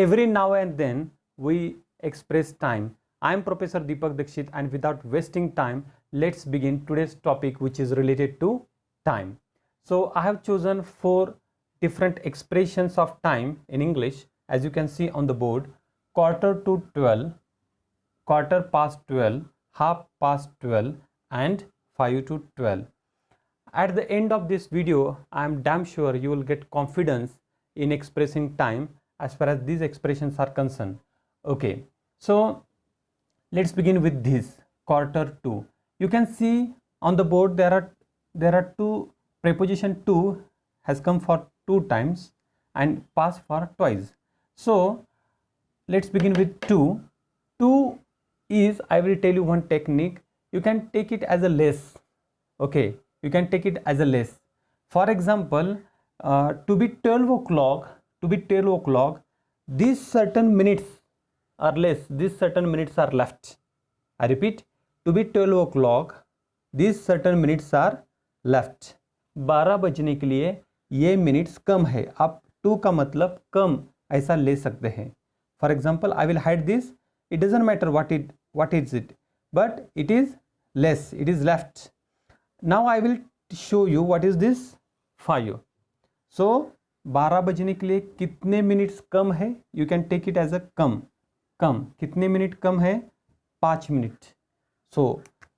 every now and then we express time. I am Professor Deepak Dikshit, and without wasting time, let's begin today's topic, which is related to time. So I have chosen 4 different expressions of time in English, as you can see on the board: quarter to 12, quarter past 12, half past 12, and 5 to 12. At the end of this video, I am damn sure you will get confidence in expressing time as far as these expressions are concerned. Okay, so let's begin with this quarter to. You can see on the board there are two preposition to has come for 2 times and past for twice. So let's begin with to. To is, I will tell you one technique. You can take it as a less. Okay, you can take it as a less. For example, to be 12 o'clock, these certain minutes are less, these certain minutes are left. I repeat, to be 12 o'clock, these certain minutes are left. 12 बजने के लिए ये minutes come है. आप to का मतलब कम ऐसा ले सकते हैं. For example, I will hide this. It doesn't matter what is it, but it is less, it is left. Now I will show you what is this 5. So 12 बजने के लिए कितने मिनट्स कम है? You can take it as a कम. कितने minute कम है? 5 minute. So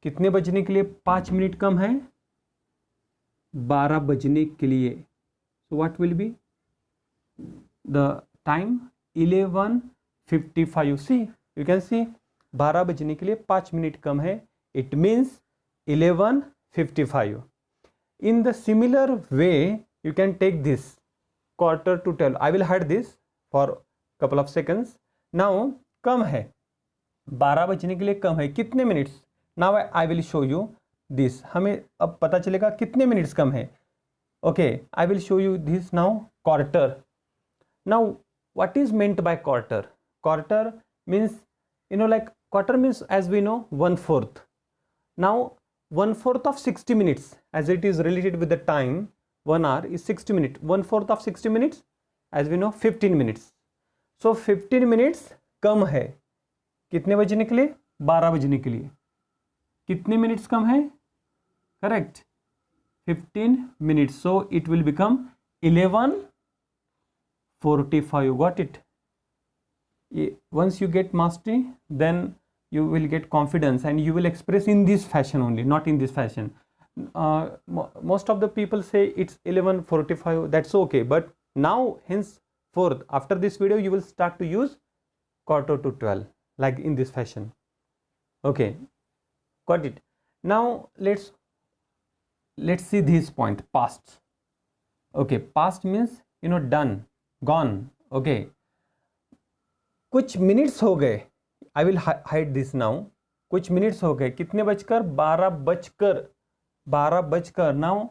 कितने बजने के लिए 5 मिनट कम है? 12 बजने के लिए. So what will be the time? 11:55. See, you can see 12 बजने के लिए 5 मिनट कम है. It means 11:55. In the similar way, you can take this quarter to 12. I will hide this for couple of seconds. Now कम है, 12 बजने के लिए कम है कितने minutes? Now I will show you this. हमें अब पता चलेगा कितने मिनट्स कम है. Okay, I will show you this now. Quarter. Now what is meant by quarter? Quarter means, like quarter means, as we know, 1/4. Now 1/4 of 60 minutes, as it is related with the time, 1 hour is 60 minutes. 1/4 of 60 minutes, as we know, 15 minutes. So 15 minutes कम है कितने बजने के लिए? 12 बजने के लिए. कितने minutes come है? Correct, 15 minutes. So it will become 11:45. Got it? Once you get mastery, then you will get confidence and you will express in this fashion only, not in this fashion. Most of the people say it's 11:45. That's okay, but now henceforth after this video you will start to use quarter to 12 like in this fashion. Okay, got it? Now let's see this point, past. Okay, past means done, gone. Okay, कुछ minutes हो गए. I will hide this now. कुछ minutes हो गए. कितने बजकर? 12 बजकर. Now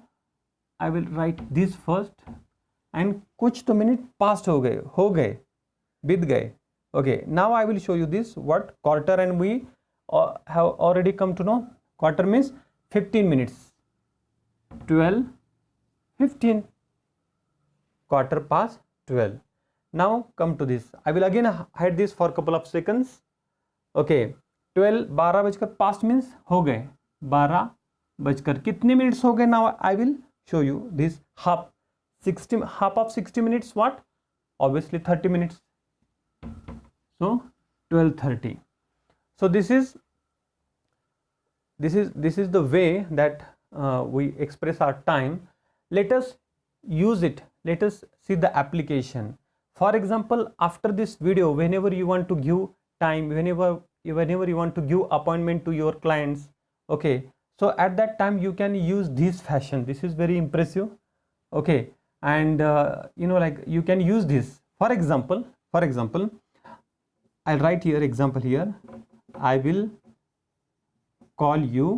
I will write this first. And कुछ तो मिनट पास्ट हो गए, बीत गए. Okay, now I will show you this what quarter, and we have already come to know quarter means 15 minutes. 12:15, quarter past 12. Now come to this. I will again hide this for a couple of seconds. Okay, 12 बजकर past means हो गए. 12 बजकर कितने minutes हो गए? Now I will show you this half of 60 minutes. What? Obviously 30 minutes. So 12:30. So this is the way that we express our time. Let us use it. Let us see the application. For example, after this video, whenever you want to give time, whenever you want to give appointment to your clients, okay, so at that time you can use this fashion. This is very impressive. Okay, and like you can use this. For example, I'll write here example here. I will call you,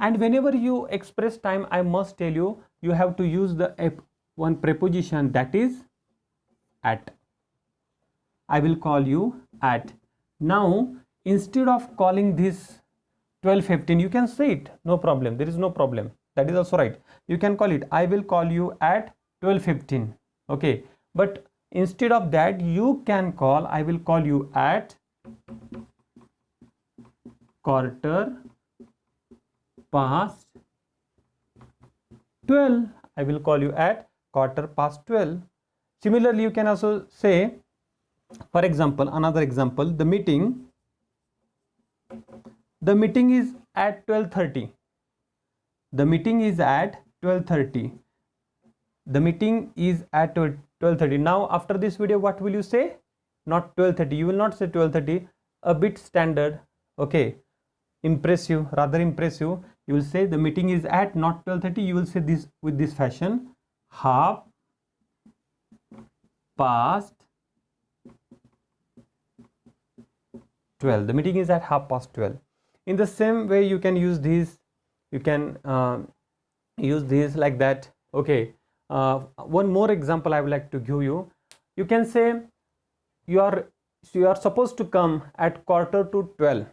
and whenever you express time, I must tell you, you have to use the one preposition, that is at. I will call you at. Now instead of calling this 12:15, you can say it, no problem, there is no problem, that is also right. You can call it, I will call you at 12:15. Okay, but instead of that you can call, I will call you at quarter past 12. I will call you at quarter past 12. Similarly, you can also say, for example, another example, the meeting is at 12:30. The meeting is at 12:30. The meeting is at 12:30. Now after this video, what will you say? Not 12:30. You will not say 12:30. A bit standard, okay, impressive, rather impressive. You will say the meeting is at not 12:30. You will say this with this fashion: half past 12. The meeting is at half past 12. In the same way, you can use these. You can use these like that. Okay. One more example I would like to give you. You can say you are supposed to come at quarter to 12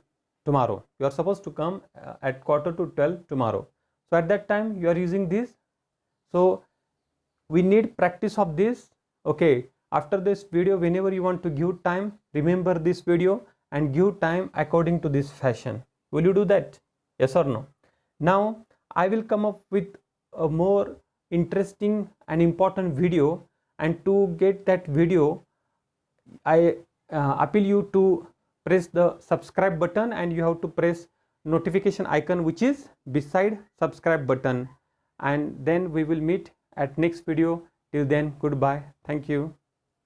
tomorrow. You are supposed to come at quarter to 12 tomorrow. So at that time you are using this. So we need practice of this. Okay. After this video, whenever you want to give time, remember this video and give time according to this fashion. Will you do that? Yes or no? Now I will come up with a more interesting and important video, and to get that video I appeal you to press the subscribe button, and you have to press notification icon which is beside subscribe button, and then we will meet at next video. Till then, goodbye. Thank you.